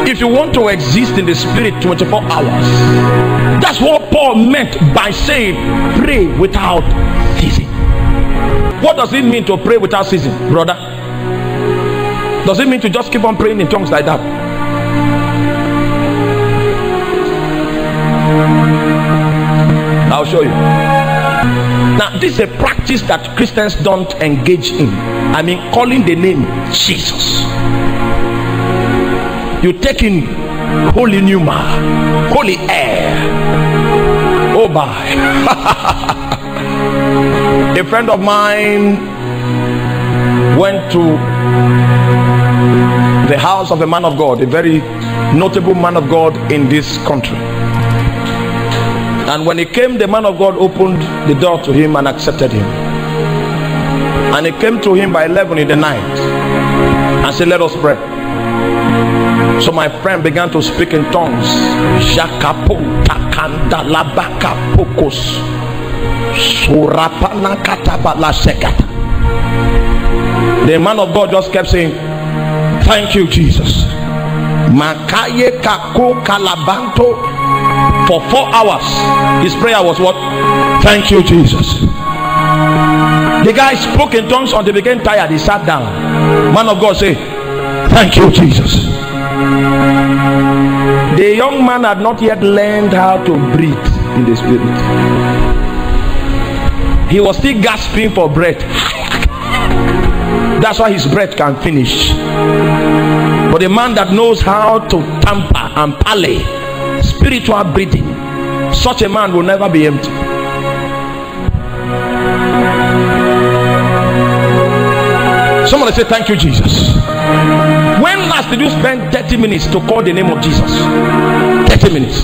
if you want to exist in the spirit 24 hours. That's what Paul meant by saying pray without ceasing. What does it mean to pray without ceasing, brother? Does it mean to just keep on praying in tongues like that? I'll show you. Now, this is a practice that Christians don't engage in. I mean, calling the name Jesus. You take in holy pneuma, holy air. Oh my. A friend of mine went to the house of a man of God, a very notable man of God in this country. And when he came, the man of God opened the door to him and accepted him. And he came to him by 11 in the night and said, let us pray. So my friend began to speak in tongues. The man of God just kept saying, thank you, Jesus. Makaye kako kalabanto. For 4 hours his prayer was what? Thank you, Jesus. The guy spoke in tongues until he became tired. He sat down. Man of God said, thank you, Jesus. The young man had not yet learned how to breathe in the spirit. He was still gasping for breath. That's why his breath can finish. But a man that knows how to tamper and parley spiritual breathing, such a man will never be empty. Somebody say thank you, Jesus. When last did you spend 30 minutes to call the name of Jesus? 30 minutes.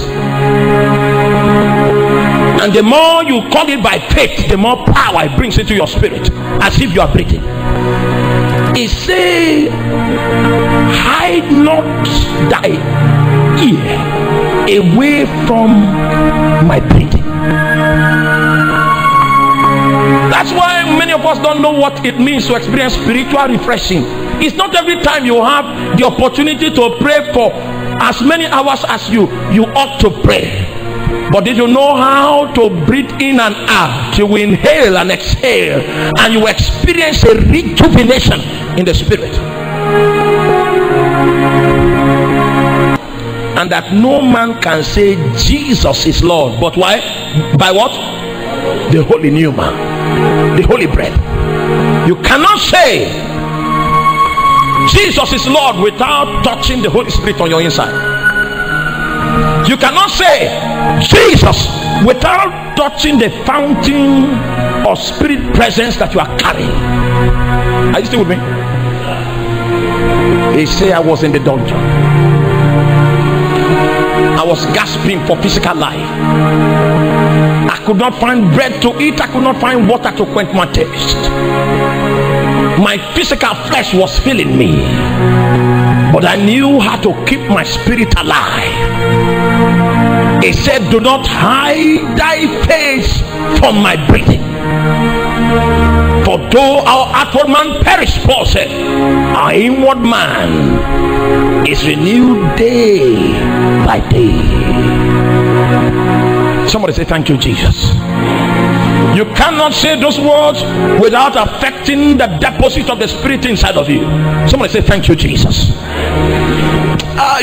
And the more you call it by faith, the more power it brings into your spirit, as if you are breathing. He say, hide not thy ear away from my breathing. That's why many of us don't know what it means to experience spiritual refreshing. It's not every time you have the opportunity to pray for as many hours as you ought to pray. But did you know how to breathe in and out? You will inhale and exhale, and you will experience a rejuvenation in the spirit. And that no man can say Jesus is Lord, but why? By what? The holy pneuma, the holy breath. You cannot say Jesus is Lord without touching the Holy Spirit on your inside. You cannot say Jesus without touching the fountain of spirit presence that you are carrying. Are you still with me? He said, I was in the dungeon. I was gasping for physical life. I could not find bread to eat. I could not find water to quench my thirst. My physical flesh was filling me, but I knew how to keep my spirit alive. He said, do not hide thy face from my breathing. For though our outward man perish, Paul said, our inward man is renewed day by day. Somebody say thank you, Jesus. You cannot say those words without affecting the deposit of the spirit inside of you. Somebody say thank you, Jesus.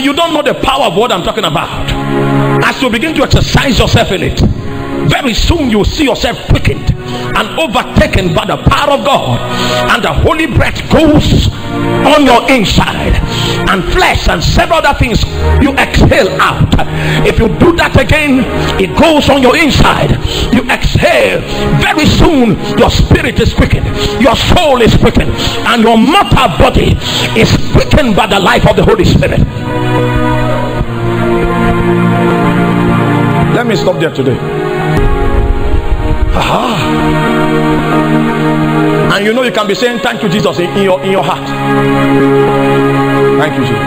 You don't know the power of what I'm talking about. As you begin to exercise yourself in it, very soon you will see yourself quickened and overtaken by the power of God, and the holy breath goes on your inside, and flesh and several other things you exhale out. If you do that again, it goes on your inside, you exhale. Very soon your spirit is quickened, your soul is quickened, and your mortal body is quickened by the life of the Holy Spirit. Let me stop there today. And you know you can be saying thank you, Jesus, in your heart. Thank you, Jesus.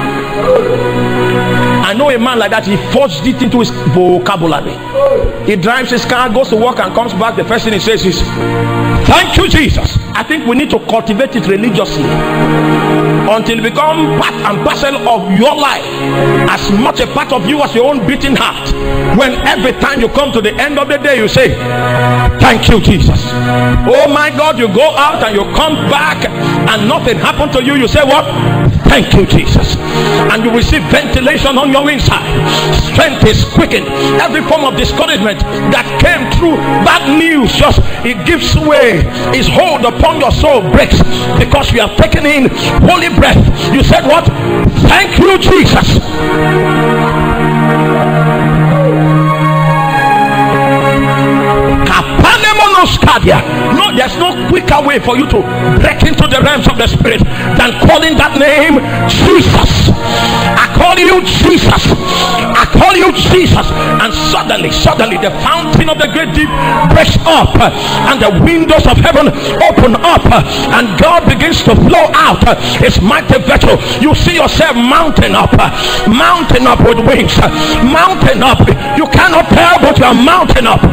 I know a man like that. He forged it into his vocabulary. He drives his car, goes to work and comes back. The first thing he says is, thank you, Jesus. I think we need to cultivate it religiously until it becomes part and parcel of your life, as much a part of you as your own beating heart. When every time you come to the end of the day, you say, thank you, Jesus. Oh my God, you go out and you come back and nothing happened to you. You say what? Thank you, Jesus. And you receive ventilation on your inside. Strength is quickened. Every form of discouragement that came through bad news, just it gives way. Its hold upon your soul breaks, because you have taken in holy breath. You said what? Thank you, Jesus. No, there's no quicker way for you to break into the realms of the spirit than calling that name Jesus. I call you Jesus. I call you Jesus. And suddenly the fountain of the great deep breaks up, and the windows of heaven open up, and God begins to flow out his mighty virtue. You see yourself mounting up with wings, mounting up. You cannot tell, but you are mounting up.